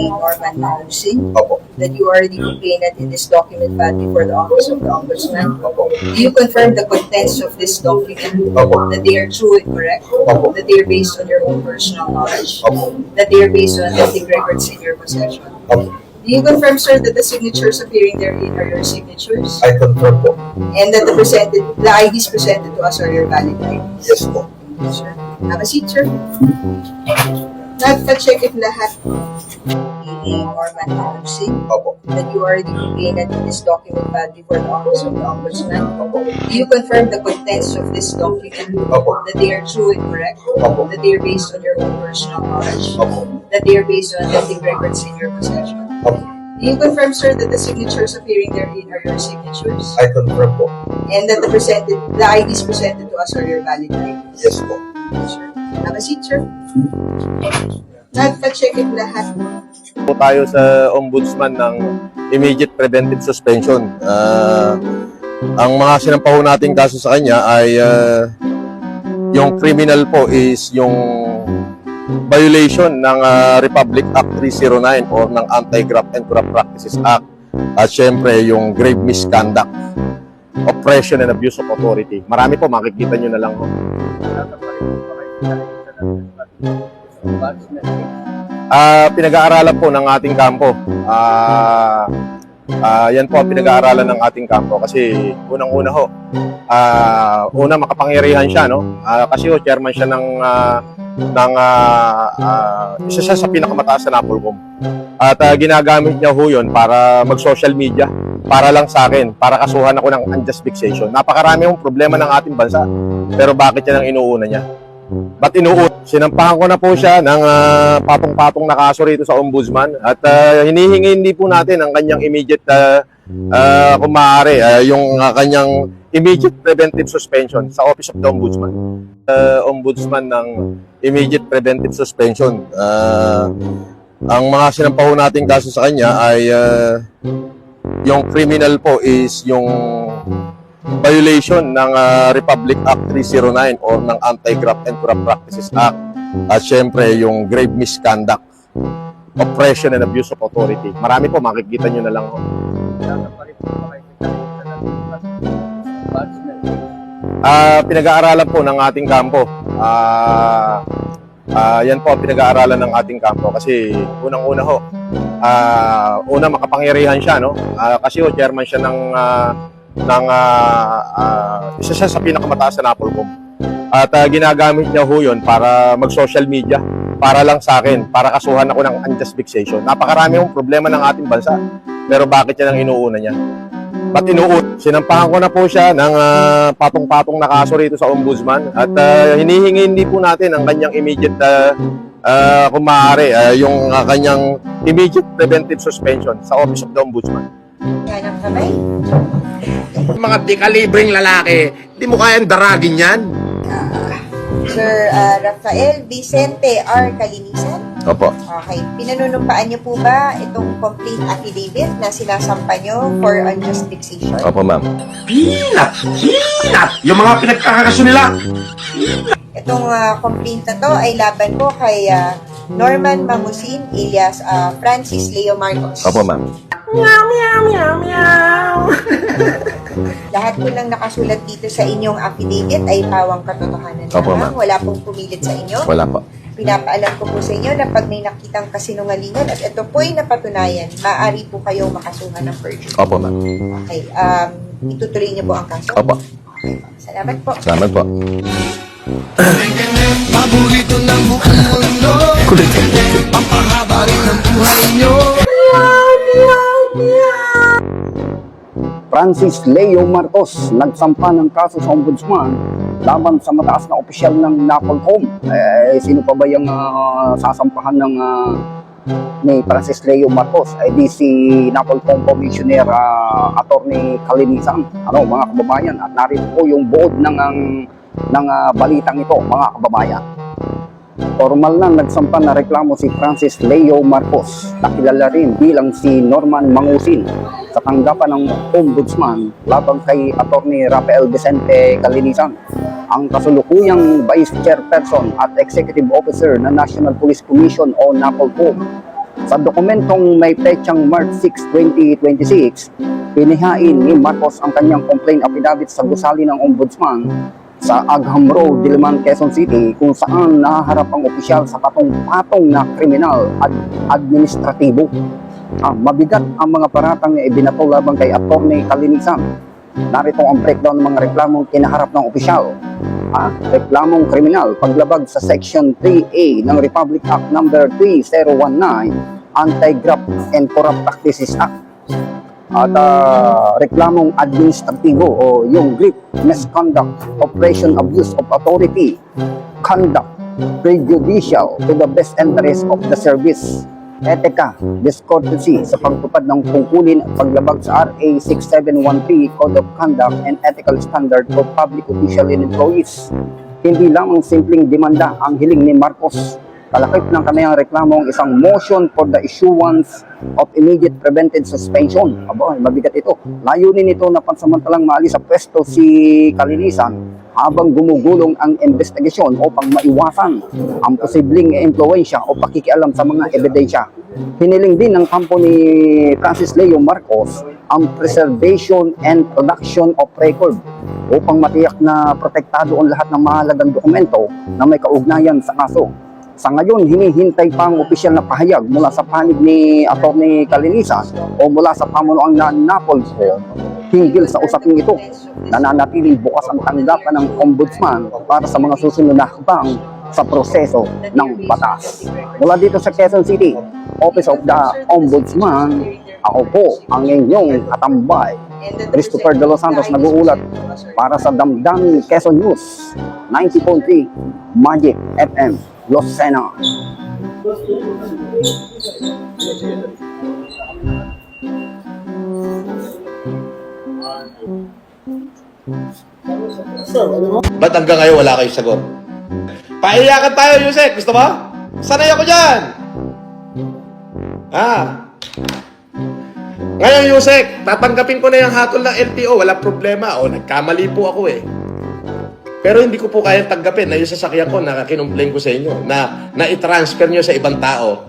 Norman Mausing, Opo. that you are the complainant in this document filed before the Office of the Ombudsman. Opo. Do you confirm the contents of this document? Opo. That they are true and correct? Opo. That they are based on your own personal knowledge? Opo. That they are based on authentic records in your possession? Opo. Do you confirm, sir, that the signatures appearing therein are your signatures? I confirm po. And that the IDs presented to us are your valid IDs? Yes po. Thank you, sir. Have a seat, sir. Nagpa-check if lahat Norman Mausing, Opo. that you are the complainant in this document filed before the Office of the Ombudsman. Opo. Do you confirm the contents of this document? Opo. That they are true and correct? Opo. That they are based on your own personal knowledge? Opo. That they are based on authentic records in your possession? Opo. Do you confirm, sir, that the signatures appearing therein are your signatures? I confirm po. And that the IDs presented to us are your valid IDs? Yes po. Thank you, sir. Have a seat, sir. Nagpa-check if lahat Po tayo sa ombudsman ng immediate preventive suspension. Ang mga sinampaho nating kaso sa kanya ay yung criminal po is yung violation ng Republic Act 309 or ng Anti-Graft and Corrupt Practices Act. At syempre yung grave misconduct, oppression and abuse of authority. Marami po, makikita nyo na lang po. Pinag-aaralan po ng ating kampo. Yan po ang pinag-aaralan ng ating kampo kasi unang-una ho, una makapangyarihan siya, no? Kasi ho, chairman siya ng isa siya sa pinakamataas na NAPOLCOM. At ginagamit niya ho yun para mag-social media, para lang sa akin, para kasuhan ako ng unjust vexation. Napakarami hong problema ng ating bansa, pero bakit yan ang inuuna niya? Ba't inuut? Sinampahan ko na po siya ng patong-patong na kaso rito sa ombudsman at hinihingi hindi po natin ang kanyang immediate kung maaari yung kanyang immediate preventive suspension sa Office of the Ombudsman. Ombudsman ng immediate preventive suspension. Ang mga sinampaho nating kaso sa kanya ay yung criminal po is yung violation ng Republic Act 309 or ng Anti-Graft and Corrupt Practices Act. At syempre yung grave misconduct, oppression and abuse of authority. Marami po, makikita nyo na lang. Pinag-aaralan po ng ating kampo. Yan po ang pinag-aaralan ng ating kampo kasi unang-una ho, una makapangyarihan siya, no? Kasi ho, chairman siya ng isa siya sa pinakamataas na NAPOLCOM. At ginagamit niya ho yun para mag-social media, para lang sa akin, para kasuhan ako ng unjust vexation. Napakarami hong problema ng ating bansa, pero bakit yan ang inuuna niya? Ba't inuut? Sinampahan ko na po siya ng patong-patong na kaso rito sa ombudsman at hinihingi hindi po natin ang kanyang immediate kung maaari yung kanyang immediate preventive suspension sa Office of the Ombudsman. yan ang kamay. Mga dekalibreng lalaki, di mo kayang daragin yan. Sir Rafael Vicente R. Kalinisan. Opo. Okay. Pinanunumpaan niyo po ba itong complete affidavit na sinasampa niyo for unjust vexation? Opo, ma'am. Peanut! Yung mga pinagkakakaso nila. Itong complaint na to ay laban po kay Norman Mamusin alias Francis Leo Marcos. Opo, ma'am. Lahat po lang nakasulat dito sa inyong affidavit ay pawang katotohanan Opo, lamang. ma'am. Wala pong pumilit sa inyo. Wala po. Pinapaalam ko po sa inyo na pag may nakitang kasinungalingan at ito po'y napatunayan, maaari po kayong makasuhan ng perjury. Opo, ma'am. Okay. Itutuloy niyo po ang kaso? Opo. Salamat po. Salamat po. Paborito ng buong mundo. Papahaba rin ang buhay nyo. Francis Leo Marcos nagsampa ng kaso sa ombudsman laban sa mataas na opisyal ng NAPOLCOM. Sino pa ba yung sasampahan ng ni Francis Leo Marcos? Di si NAPOLCOM Commissioner Attorney Kalinisan. Mga kababayan, at narito po yung buod ng balitang ito, mga kababayan. Formal na nagsampa na reklamo si Francis Leo Marcos, nakilala rin bilang si Norman Mangusin, sa tanggapan ng ombudsman laban kay Attorney Rafael Vicente Kalinisan, ang kasulukuyang Vice Chairperson at Executive Officer ng National Police Commission o NAPOLCOM. Sa dokumentong may petsang March 6, 2026, pinihain ni Marcos ang kanyang complaint affidavit sa gusali ng Ombudsman sa Agham Road, Diliman, Quezon City, kung saan nahaharap ang opisyal sa patong-patong na kriminal at administratibo. Mabigat ang mga paratang na ibinato laban kay Atty. Kalinisan. Narito ang breakdown ng mga reklamong kinaharap ng opisyal. Reklamong kriminal, paglabag sa Section 3A ng Republic Act No. 3019, Anti-Graft and Corrupt Practices Act. At reklamong administratibo o yung GRIP, misconduct, operation abuse of authority, conduct, prejudicial to the best interest of the service, etika, discourtesy sa pagtupad ng tungkulin at paglabag sa RA 6713 Code of Conduct and Ethical Standard for Public Official and Employees. Hindi lamang simpleng demanda ang hiling ni Marcos. Kalakip ng kaniyang reklamo ang isang motion for the issuance of immediate preventive suspension. Mabigat ito. Layunin nito na pansamantalang maalis sa pwesto si Kalinisan habang gumugulong ang investigasyon upang maiwasan ang posibleng impluensya o pakikialam sa mga ebidensya. Hiniling din ng kampo ni Francis Leo Marcos ang preservation and production of record upang matiyak na protektado ang lahat ng mahalagang dokumento na may kaugnayan sa kaso. Sa ngayon, hinihintay pa ang opisyal na pahayag mula sa panig ni Atty. Kalinisan o mula sa pamunuan ng NAPOLCOM hinggil sa usaping ito. Nananatiling bukas ang tanggapan ng Ombudsman para sa mga susunod na hakbang sa proseso ng batas. Mula dito sa Quezon City, Office of the Ombudsman, ako po ang inyong katambay, Christopher De Los Santos, nag-uulat para sa Damdamin Quezon News, 90.3 Magic FM. Lucena. Ba't hanggang ngayon wala kayong sagot? Paiyakan tayo, Yusek. Gusto mo? Sanay ako dyan. Ngayon, Yusek, tatanggapin ko na yung hatol ng LTO. Wala problema. Nagkamali po ako eh. Pero hindi ko po kayang tanggapin na yung sasakyan ko na kinumplain ko sa inyo na i-transfer nyo sa ibang tao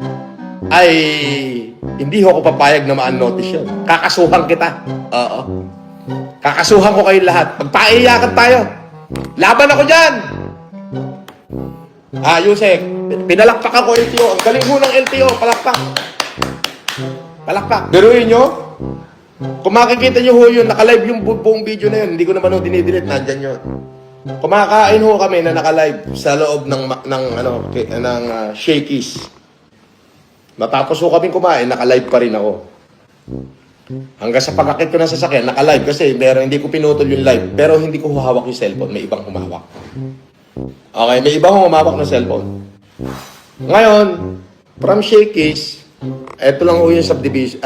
ay hindi ko papayag na ma-unnotice yun. Kakasuhan kita. Oo. Kakasuhan ko kayo lahat. Magpaiyakan tayo. Laban ako dyan. Yusek, pinalakpak ako LTO. Ang galing mo ng LTO. Palakpak. Palakpak. Biruin nyo. Kung makikita nyo ho yun, nakalive yung buong video na yun. Hindi ko naman dinidelete. Nandyan yun. Kumakain ho kami na naka-live sa loob ng Shakey's. Matapos ho kami kumain, naka-live pa rin ako. Hanggang sa pag-akit ko ng sasakyan, naka-live kasi hindi ko pinutol yung live. Pero hindi ko hawak yung cellphone, may ibang humawak. Okay, may ibang humawak ng cellphone. Ngayon, from Shakey's, eto lang ho yung subdivision,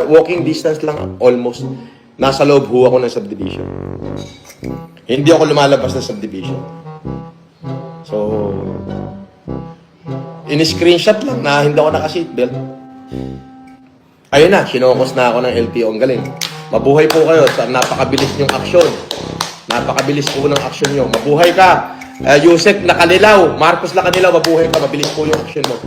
walking distance lang almost. Nasa loob ho ako ng subdivision. Hindi ako lumalabas ng subdivision. So, in-screenshot lang na hindi ako naka-seatbelt. Ayun na, sinokos na ako ng LTO. Ang galing. Mabuhay po kayo sa napakabilis niyong aksyon. Napakabilis po ng aksyon niyo. Mabuhay ka. Yusek Nakanilaw, Marcos Nakanilaw, mabuhay ka. Mabilis po yung aksyon mo.